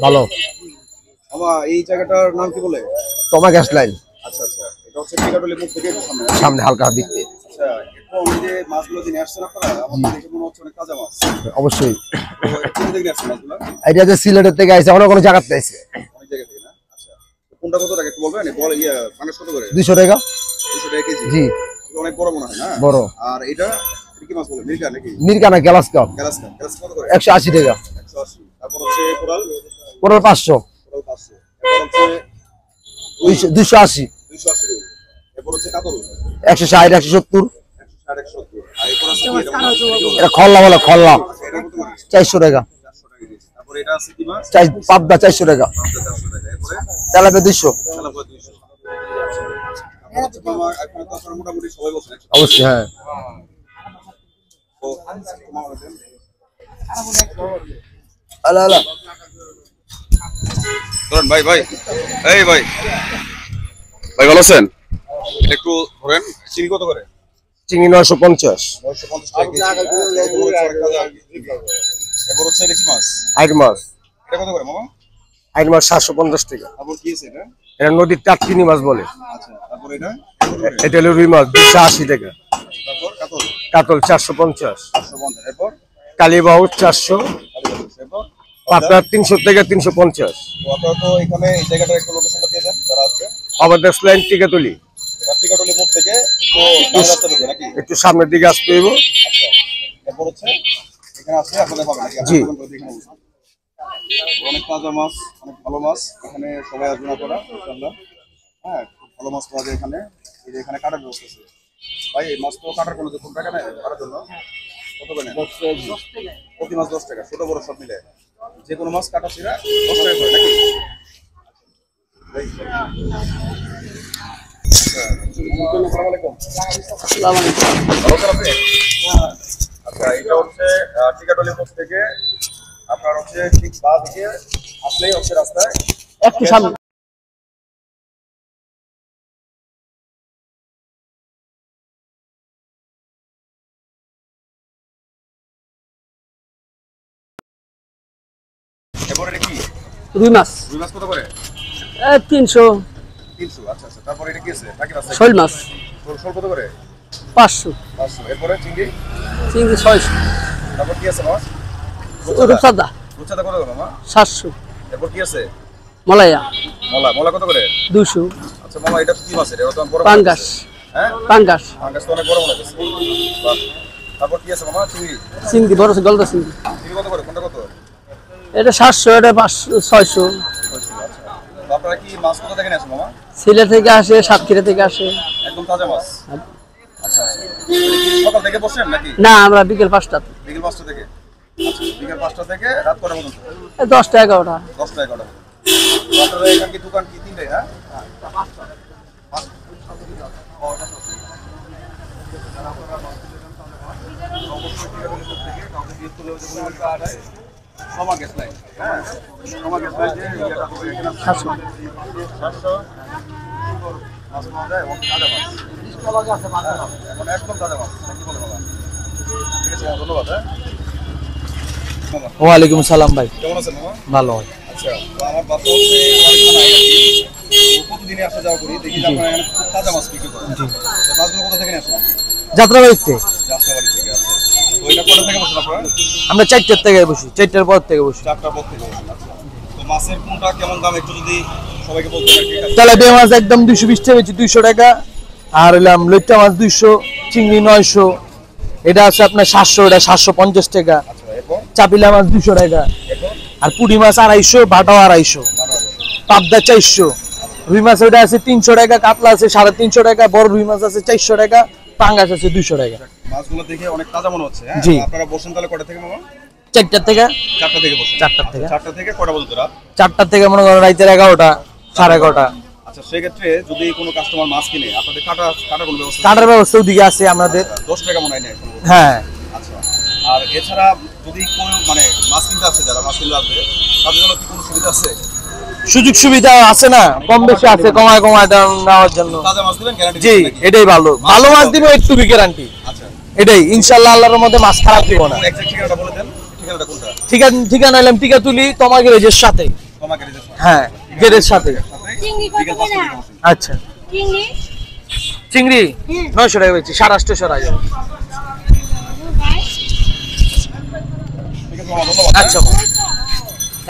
ভালো। এই জায়গাটার নাম কি বলে? তোমার গ্যাস লাইন। আচ্ছা আচ্ছা, এটা হচ্ছে টিকাটলি মুখ থেকে সামনে হালকা দিকতে। আচ্ছা, এখন যে মাছগুলো যিনি আসছেন আপনারা, আমার দেখে মনে হচ্ছে অনেক তাজা মাছ। অবশ্যই। কোন থেকে আসছে মাছগুলো? এটা যে সিলেটের থেকে আইছে, অন্য কোনো জায়গা থেকে আইছে। অনেক জায়গা থেকে না? আচ্ছা, কোনটা কত টাকা একটু বলবেন? বল ইয়া পাঙ্গাস কত করে? 200 টাকা। 200 টাকা কেজি। জি। অনেক বড় মনে হয় না? বড়। আর এটা কি মাছ বলে? মিরকা নাকি? মিরকা না, glass cup. Glass cup. Glass কত করে? 180 টাকা। 180। তারপর হচ্ছে কোরাল? কোরাল 500। কোরাল 500। এরপর হচ্ছে 280। 280 রুই। এরপর হচ্ছে কাতল 160 170। 160 170। আর এরপর আছে কি? এটা খল্লা বলে, খল্লা। এটা কত করে? 400 টাকা। 400 টাকা কেজি। তারপর এটা আছে কি মাছ? পাবদা 400 টাকা। 400 টাকা। এরপরে তেলাপিয়া 200। তেলাপিয়া 200। আচ্ছা, তোমার এখন তো আপনারা মোটামুটি সবাই বলছেন। অবশ্যই হ্যাঁ। তো তোমার আলা আলা ধরেন ভাই ভাই, এই ভাই ভাই ভালো আছেন? একটু ধরেন, চিনি কত করে? চিংড়ি 950। 950 টাকা কেজি। এরপর হচ্ছে এটা কি মাছ? আইট মাছ। এটা কত করে মামা? আইট মাছ 750 টাকা। তারপর কি আছে এটা? এটা নদীর টাটকিনি মাছ বলে। আচ্ছা, তারপর এটা এটা হলো রুই মাছ 280 টাকা। তারপর কাতল কাতল 450। 450। এরপর কালীবাউ 400। এরপর পাবদা 300 থেকে 350। তো আপনারা তো এখানে এই জায়গাটার একটু লোকেশনটা দিয়ে দেন যারা আসবে। আমাদের লাইন টিকাতলি। টিকাটলি মুখ থেকে একটু রাস্তা ঢুকে নাকি? একটু সামনের দিকে আসতে হইব। আচ্ছা, এরপর হচ্ছে এখানে আসলে আপনাদের হবে নাকি? জি। অনেক তাজা মাছ, অনেক ভালো মাছ। এখানে সবাই আসবেন আপনারা ইনশাআল্লাহ। হ্যাঁ, খুব ভালো মাছ পাওয়া যায় এখানে। এই যে এখানে কাটার ব্যবস্থা আছে। ভাই এই মাছ তো কাটার কোনো যে কোন টাকা নেই কাটার জন্য? কত করে নেন? 10 টাকা। প্রতি মাছ 10 টাকা, ছোট বড় সব মিলে। যে কোনো মাছ কাটা ছিড়া 10 টাকা করে নাকি? আসসালামু আলাইকুম। আসসালামু আলাইকুম। ভালো আছেন আপনি? আচ্ছা, এটা হচ্ছে টিকাটলি মোড় থেকে আপনার হচ্ছে ঠিক বাঁ দিকে আসলেই হচ্ছে রাস্তায় একটু সামনে। এরপরে এটা কি? রুই মাছ রুই মাছ কত করে? 300। 300। আচ্ছা আচ্ছা, তারপরে এটা কি আছে? বাকি মাছ শোল মাছ শোল কত করে? 500। 500। এরপরে চিংড়ি? চিংড়ি 600। তারপর কি আছে মাছ? রূপচাঁদা রূপচাঁদা কত করে মামা? 700। এরপর কি আছে? মলাইয়া মলা কত করে? 200। আচ্ছা মামা, এটা কি মাছ? এটা তো বড় পাঙ্গাস। হ্যাঁ, পাঙ্গাস তো অনেক বড় মনে হচ্ছে। বাহ। তারপর কি আছে মামা? চিংড়ি? চিংড়ি বড় গলদা চিংড়ি। চিংড়ি কত করে? কোনটা কত? এটা 700, এটা 500 600। তো আপনারা কি মাছ কোথা থেকে নিয়ে আসেন মামা? সিলেট থেকে আসে, সাতক্ষীরা থেকে আসে। একদম তাজা মাছ। আচ্ছা আচ্ছা, এটা কি সকাল থেকে বসেন নাকি? না, আমরা বিকেল 5টা। বিকেল 5টা থেকে? আচ্ছা, বিকেল 5টা থেকে রাত কটা পর্যন্ত? 10টা 11টা। 10টা 11টা পর্যন্ত। তো আপনাদের এখানে কি দোকান কি তিনটাই? হ্যাঁ, সমা গ্যাস লাইন। হ্যাঁ, সমা গ্যাস লাইন যে ইয়েটা হবে এখানে 700 মাছ পাওয়া যায় এবং তাজা মাছ। মানে একদম তাজা মাছ। কি বলে বাবা? ঠিক আছে, ধন্যবাদ। হ্যাঁ, ওয়ালাইকুম সালাম ভাই। কেমন আছেন মামা? ভালো। আচ্ছা, তো আমার বাসা হচ্ছে প্রতিদিনই আসা যাওয়া করি, দেখি যে আপনারা এখানে খুব তাজা মাছ বিক্রি করেন। তো মাছগুলো কোথা থেকে নিয়ে আসেন? যাত্রাবাড়িতে। যাত্রাবাড়ি থেকে। আচ্ছা, তো এটা কোথা থেকে বসেন আপনারা? আমরা 4টার থেকে বসি, 4টার পর থেকে বসি। 4টার পর থেকে বসেন। আচ্ছা, তো মাছের কোনটা কেমন দাম একটু যদি সবাইকে বলতে পারেন। তেলাপিয়া মাছ একদম 220 টাকা, 200 টাকা। আর হলাম লইট্টা মাছ 200, চিংড়ি 900। এটা আছে আপনার 700, এটা 750 টাকা। আচ্ছা, এরপর চাপিলা মাছ 200 টাকা। আর পুঁটি মাছ 250, ভাটাও 250। পাবদা 400। রুই মাছ ওটা আছে 300 টাকা, কাতলা আছে 350 টাকা, বড় রুই মাছ আছে 400 টাকা, পাঙ্গাস আছে 200 টাকা। মাছগুলো দেখে অনেক তাজা মনে হচ্ছে। হ্যাঁ, জি। আপনারা বসেন তাহলে কটা থেকে মামা? 4টার থেকে। 4টা থেকে বসেন? 4টার থেকে। 4টা থেকে কটা পর্যন্ত রাত? 4টার থেকে মনে করেন রাতের 11টা, 11:30। আচ্ছা, সেক্ষেত্রে যদি কোনো কাস্টমার মাছ কিনে আপনাদের কাটার কোনো ব্যবস্থা? কাটার ব্যবস্থা ওদিকে আছে আমাদের। 10 টাকা মনে হয় না? হ্যাঁ। আচ্ছা, আর এছাড়া যদি কোনো মানে মাছ কিনতে আসে, যারা মাছ কিনতে আসবে তাদের জন্য কি কোনো সুবিধা আছে? সুযোগ সুবিধা আছে না, কম বেশি আছে, কমায় নেওয়ার জন্য। তাজা মাছ দিবেন, গ্যারান্টি জি, এটাই ভালো, ভালো মাছ দিব, একটু গ্যারান্টি। আচ্ছা, এটাই ইনশাআল্লাহ, আল্লাহর মধ্যে মাছ খারাপ দিব না। এক্সাক্ট ঠিকানাটা বলে দেন, ঠিকানাটা কোনটা? ঠিকানা হলাম টিকাতুলি তোমার গ্যারেজের সাথে। তোমাকে রিজেক্ট হ্যাঁ, গ্যারেজের সাথে। চিংড়ি কত করে? আচ্ছা, চিংড়ি চিংড়ি 900 টাকা বেচি, 850 টাকা যাবে। ঠিক আছে মামা, ধন্যবাদ। আচ্ছা।